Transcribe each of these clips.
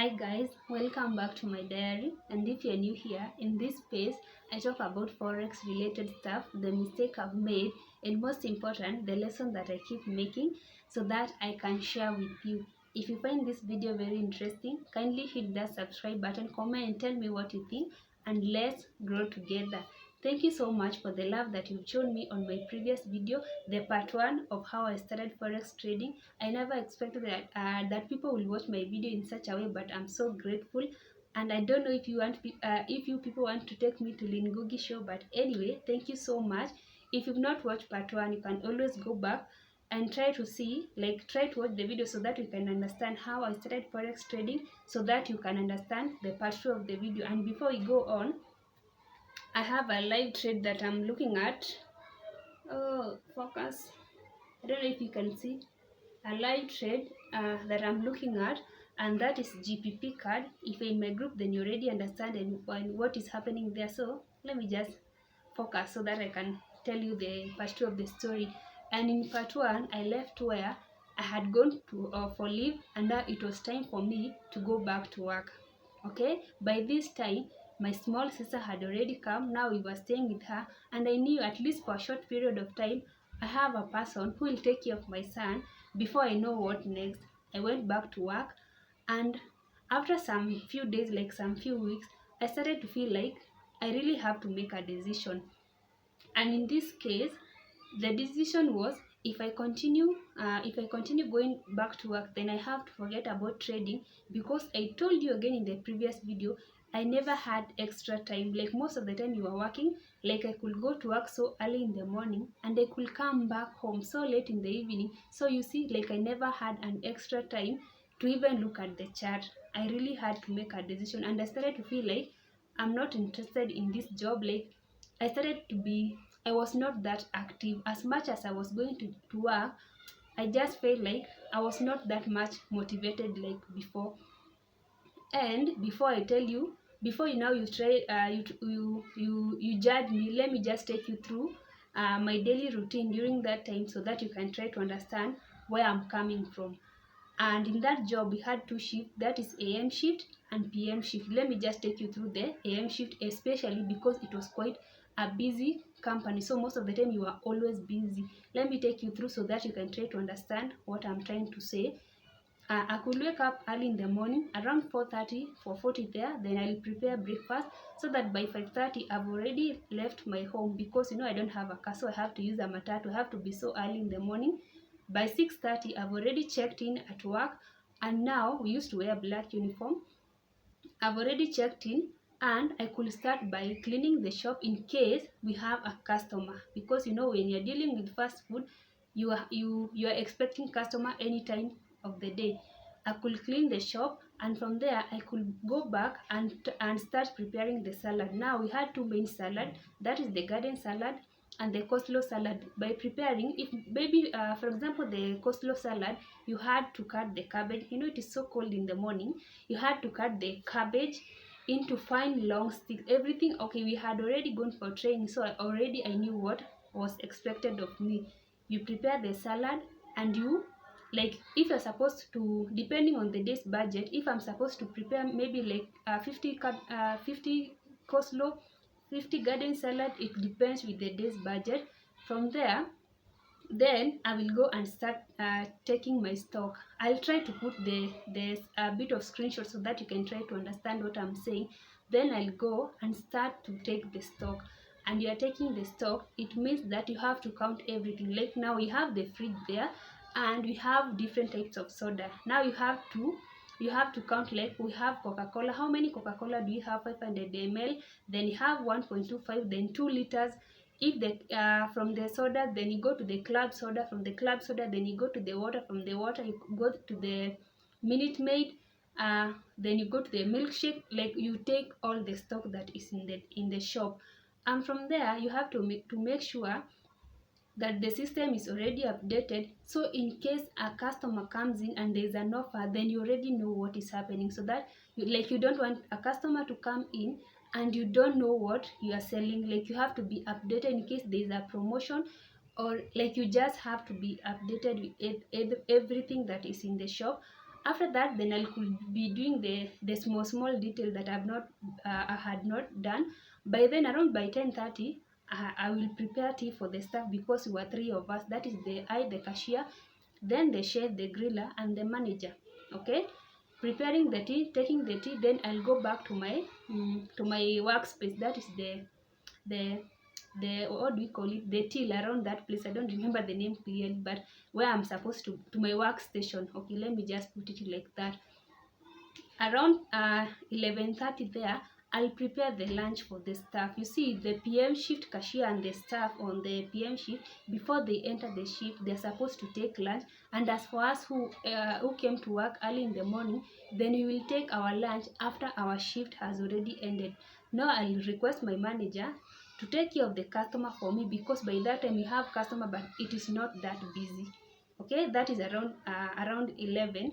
Hi guys, welcome back to my diary. And if you're new here, in this space I talk about forex related stuff, the mistake I've made, and most important, the lesson that I keep making so that I can share with you. If you find this video very interesting, kindly hit that subscribe button, comment and tell me what you think, and let's grow together. Thank you so much for the love that you've shown me on my previous video, the part 1 of how I started forex trading. I never expected that people will watch my video in such a way, but I'm so grateful. And I don't know if you people want to take me to Lingugi show, but anyway, thank you so much. If you've not watched part 1, you can always go back and try to watch the video so that you can understand how I started forex trading, so that you can understand the part 2 of the video. And before we go on, I have a live trade that I'm looking at. Oh, focus. I don't know if you can see a live trade that I'm looking at, and that is GPP card. If you're in my group, then you already understand and what is happening there. So let me just focus so that I can tell you the part 2 of the story. And in part 1, I left where I had gone to for leave, and now it was time for me to go back to work. Okay, by this time my small sister had already come. Now we were staying with her, and I knew at least for a short period of time I have a person who will take care of my son before I know what next. I went back to work, and after some few days, like some few weeks, I started to feel like I really have to make a decision. And in this case, the decision was, if I continue going back to work, then I have to forget about trading, because I told you again in the previous video, I never had extra time. Like most of the time you are working, like I could go to work so early in the morning and I could come back home so late in the evening. So you see, like I never had an extra time to even look at the chart. I really had to make a decision, and I started to feel like I'm not interested in this job. Like I was not that active. As much as I was going to work, I just felt like I was not that much motivated like before. And before I tell you, before you now you try you judge me, let me just take you through my daily routine during that time, so that you can try to understand where I'm coming from. And in that job we had two shifts, that is AM shift and PM shift. Let me just take you through the AM shift, especially because it was quite a busy company, so most of the time you are always busy. Let me take you through so that you can try to understand what I'm trying to say. I could wake up early in the morning around 4:30, 4:40 there, then I'll prepare breakfast, so that by 5:30 I've already left my home, because I don't have a car, so I have to use a matatu. I have to be so early in the morning. By 6:30 I've already checked in at work, and now we used to wear black uniform. I've already checked in, and I could start by cleaning the shop in case we have a customer, because when you're dealing with fast food, you are expecting customer any time of the day. I could clean the shop, and from there I could go back and start preparing the salad. Now we had two main salad, that is the garden salad and the coleslaw salad. By preparing, if maybe for example the coleslaw salad, you had to cut the cabbage. It is so cold in the morning, you had to cut the cabbage into fine long sticks, everything. Okay, we had already gone for training, so I knew what was expected of me. You prepare the salad, and you, like, if you're supposed to, depending on the day's budget, if I'm supposed to prepare maybe like 50 coleslaw, 50 garden salad, it depends with the day's budget. From there, then I will go and start taking my stock. I'll try to put the a bit of screenshot so that you can try to understand what I'm saying. Then I'll go and start to take the stock. And you are taking the stock, it means that you have to count everything. Like now we have the fridge there, and we have different types of soda. Now you have to count. Like we have Coca-Cola. How many Coca-Cola do you have? 500 ml. Then you have 1.25, then 2 liters. If the from the soda, then you go to the club soda. From the club soda, then you go to the water. From the water, you go to the Minute Maid. Then you go to the milkshake. Like you take all the stock that is in the shop, and from there you have to make sure that the system is already updated, so in case a customer comes in and there is an offer, then you already know what is happening, so that you don't want a customer to come in and you don't know what you are selling. Like you have to be updated in case there is a promotion, or like you just have to be updated with everything that is in the shop. After that, then I could be doing the small detail that I had not done. By then, around by 10:30, I will prepare tea for the staff, because we were three of us. That is the cashier, then the chef, the griller, and the manager. Okay, preparing the tea, taking the tea, then I'll go back to my workspace. That is the what do we call it, the till around that place. I don't remember the name clearly, but where I'm supposed to my workstation. Okay, let me just put it like that. Around 11:30 there, I'll prepare the lunch for the staff. You see, the PM shift cashier and the staff on the PM shift, before they enter the shift, they're supposed to take lunch. And as for us who came to work early in the morning, then we will take our lunch after our shift has already ended. Now I'll request my manager to take care of the customer for me, because by that time we have customer, but it is not that busy. Okay, that is around 11.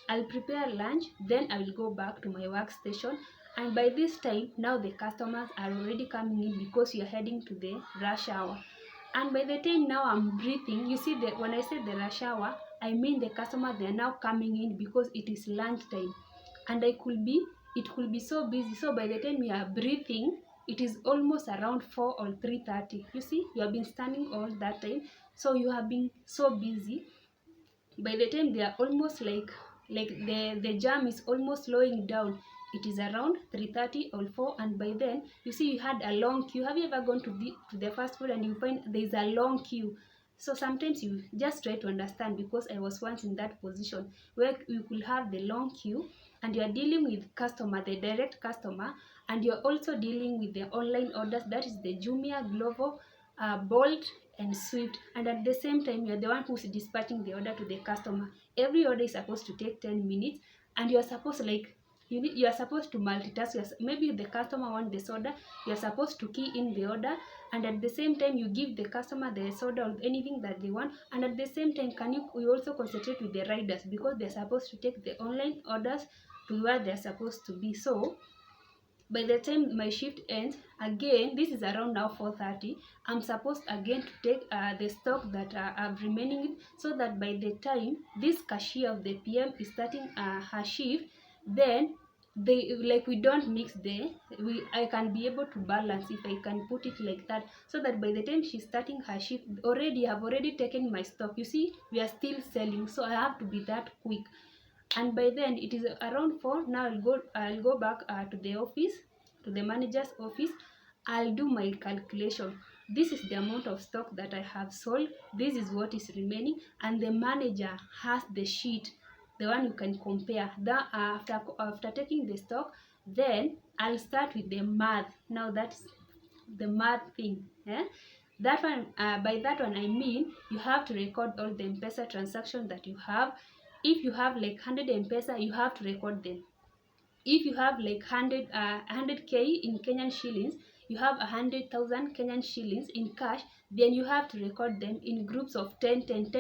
I'll prepare lunch, then I will go back to my workstation. And by this time, now the customers are already coming in, because you are heading to the rush hour. And by the time now I'm breathing, you see that when I say the rush hour, I mean the customers, they are now coming in, because it is lunch time. And it could be so busy. So by the time you are breathing, it is almost around 4 or 3:30. You see, you have been standing all that time, so you have been so busy. By the time they are almost like the jam is almost slowing down, it is around 3:30 or 4. And by then, you see, you had a long queue. Have you ever gone to the fast food and you find there is a long queue? So sometimes you just try to understand, because I was once in that position where you could have the long queue, and you are dealing with customer, the direct customer, and you're also dealing with the online orders, that is the Jumia, Glovo, Bolt, and Swift. And at the same time, you're the one who's dispatching the order to the customer. Every order is supposed to take 10 minutes, and you're supposed you're supposed to multitask. Maybe the customer wants the soda, you're supposed to key in the order, and at the same time you give the customer the soda or anything that they want. And at the same time, you also concentrate with the riders, because they're supposed to take the online orders to where they're supposed to be. So by the time my shift ends, again, this is around now 4:30, I'm supposed again to take the stock that I'm remaining, so that by the time this cashier of the PM is starting her shift, then we don't mix I can be able to balance, if I can put it like that, so that by the time she's starting her shift, I've already taken my stock. You see, we are still selling, so I have to be that quick. And by then it is around 4. Now I'll go back to the office, to the manager's office. I'll do my calculation. This is the amount of stock that I have sold, this is what is remaining, and the manager has the sheet, the one you can compare that. After taking the stock, then I'll start with the math. Now that's the math thing, eh? That one, by that one I mean, you have to record all the M-Pesa transactions that you have. If you have like 100 M-Pesa, you have to record them. If you have like 100k in Kenyan shillings, you have 100,000 Kenyan shillings in cash, then you have to record them in groups of 10,000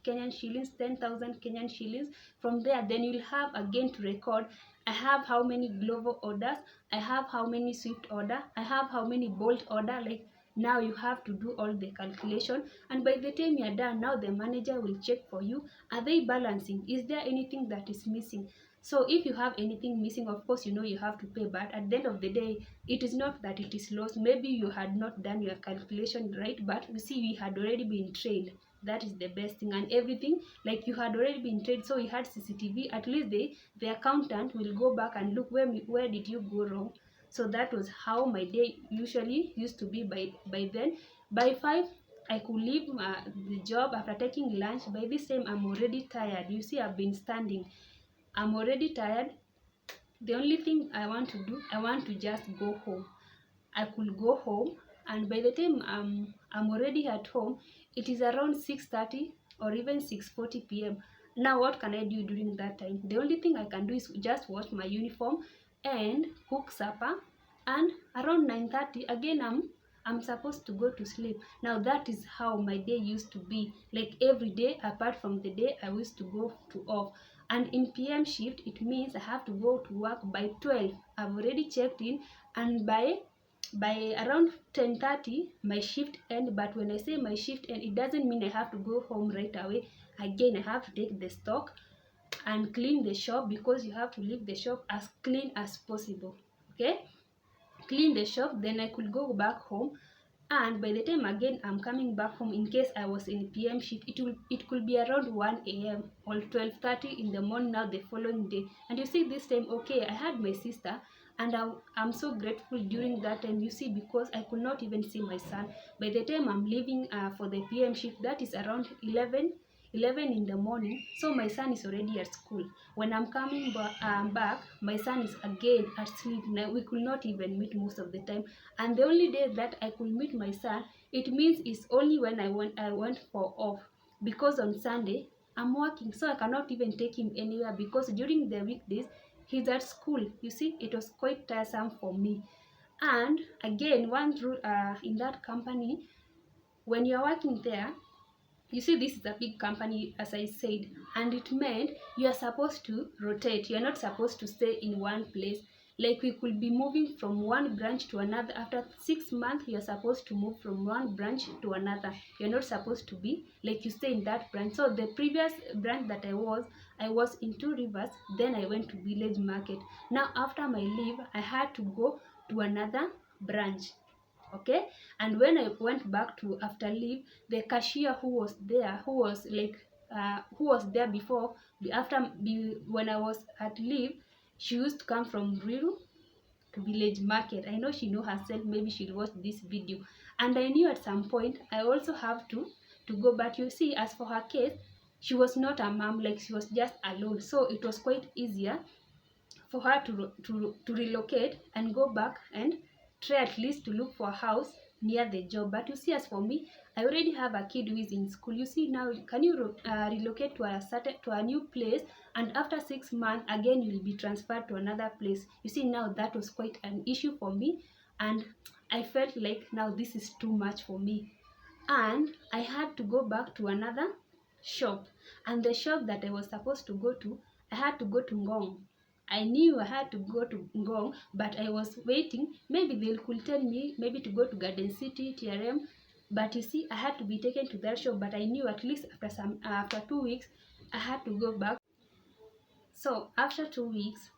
Kenyan shillings, 10,000 Kenyan shillings. From there, then you'll have again to record, I have how many Glovo orders, I have how many Swift order, I have how many Bolt order. Like, now you have to do all the calculation, and by the time you're done, now the manager will check for you, are they balancing, is there anything that is missing? So if you have anything missing, of course, you have to pay, but at the end of the day, it is not that it is lost. Maybe you had not done your calculation right, but you see, we had already been trained. That is the best thing. And everything, like, you had already been trained, so you had CCTV. At least the accountant will go back and look, where did you go wrong. So that was how my day usually used to be. By then, by 5, I could leave the job after taking lunch. By this time, I'm already tired. You see, I've been standing, I'm already tired. The only thing I want to do, I want to just go home. I could go home, and by the time I'm already at home, it is around 6:30 or even 6:40 p.m. Now what can I do during that time? The only thing I can do is just wash my uniform and cook supper, and around 9:30 again I'm supposed to go to sleep. Now that is how my day used to be, like every day apart from the day I used to go to off. And in PM shift, it means I have to go to work by 12. I've already checked in, and by around 10:30 my shift end. But when I say my shift end, it doesn't mean I have to go home right away. Again, I have to take the stock, and clean the shop, because you have to leave the shop as clean as possible. Okay, clean the shop, then I could go back home. And by the time again I'm coming back home, in case I was in PM shift, it could be around 1 a.m. or 12:30 in the morning now the following day. And you see, this time, okay, I had my sister, and I'm so grateful during that time, you see, because I could not even see my son. By the time I'm leaving for the PM shift, that is around 11 in the morning, so my son is already at school. When I'm coming back, my son is again at sleep. Now we could not even meet most of the time, and the only day that I could meet my son, it means it's only when I went for off, because on Sunday I'm working, so I cannot even take him anywhere, because during the weekdays he's at school. You see, it was quite tiresome for me. And again, one rule in that company, when you're working there, you see, this is a big company, as I said, and it meant you are supposed to rotate. You're not supposed to stay in one place. Like, we could be moving from one branch to another. After 6 months, you're supposed to move from one branch to another. You're not supposed to be like you stay in that branch. So the previous branch that I was in Two Rivers, then I went to Village Market. Now after my leave, I had to go to another branch. Okay, and when I went back to after leave, the cashier who was there, who was there before, when I was at leave, she used to come from Riru to Village Market. I know she know herself, maybe she'll watch this video. And I knew at some point I also have to go. But you see, as for her case, she was not a mom, like she was just alone, so it was quite easier for her to relocate and go back and try at least to look for a house near the job. But you see, as for me, I already have a kid who is in school. You see, now can you relocate to a new place, and after 6 months again you'll be transferred to another place? You see, now that was quite an issue for me, and I felt like now this is too much for me, and I had to go back to another shop. And the shop that I was supposed to go to, I had to go to Ngong. I knew I had to go to Ngong, but I was waiting. Maybe they could tell me maybe to go to Garden City, TRM. But you see, I had to be taken to that shop. But I knew at least after 2 weeks, I had to go back. So after 2 weeks,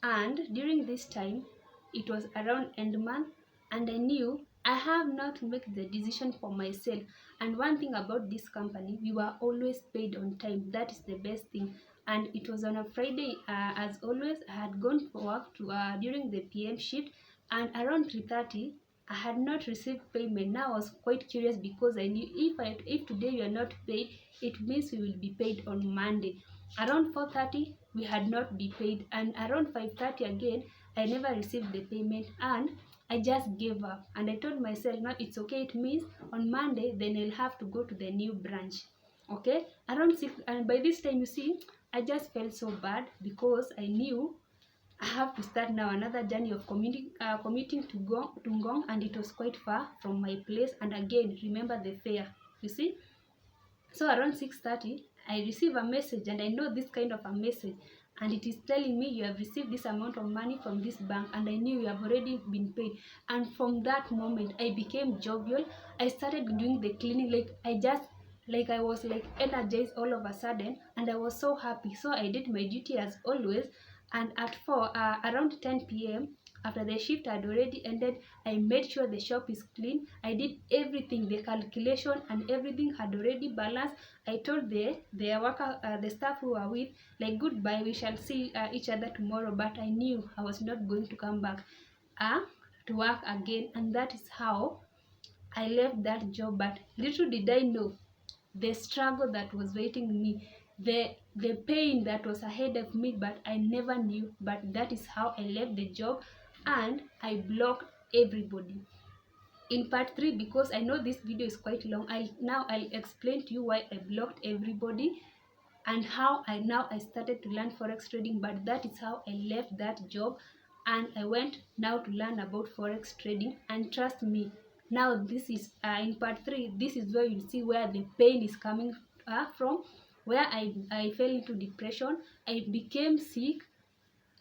and during this time, it was around end month, and I knew I have not to make the decision for myself. And one thing about this company, we were always paid on time. That is the best thing. And it was on a Friday, as always. I had gone for work during the PM shift, and around 3:30 I had not received payment. Now I was quite curious, because I knew if today we are not paid, it means we will be paid on Monday. Around 4:30 we had not been paid, and around 5:30 again I never received the payment, and I just gave up. And I told myself, no, it's okay, it means on Monday then I'll have to go to the new branch. Okay, around 6, and by this time, you see, I just felt so bad, because I knew I have to start now another journey of commuting to Ngong, and it was quite far from my place. And again, remember the fare, you see. So around 6:30, I receive a message, and I know this kind of a message, and it is telling me you have received this amount of money from this bank, and I knew you have already been paid. And from that moment, I became jovial. I started doing the cleaning, I was like energized all of a sudden, and I was so happy. So I did my duty as always, and at around 10 p.m. after the shift had already ended, I made sure the shop is clean. I did everything, the calculation and everything had already balanced. I told the staff who were with, like, goodbye, we shall see each other tomorrow. But I knew I was not going to come back to work again, and that is how I left that job. But little did I know the struggle that was waiting me, the pain that was ahead of me, but I never knew. But that is how I left the job, and I blocked everybody. In part 3, because I know this video is quite long, I'll explain to you why I blocked everybody, and how I started to learn forex trading. But that is how I left that job, and I went now to learn about forex trading. And trust me, now this is in part 3, this is where you see where the pain is coming from, where I fell into depression. I became sick.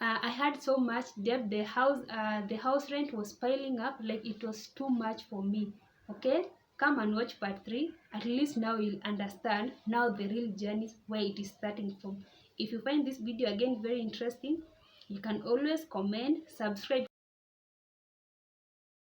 I had so much debt. The house rent was piling up, like it was too much for me. Okay, come and watch part 3. At least now you'll understand now the real journey, where it is starting from. If you find this video again very interesting, you can always comment, subscribe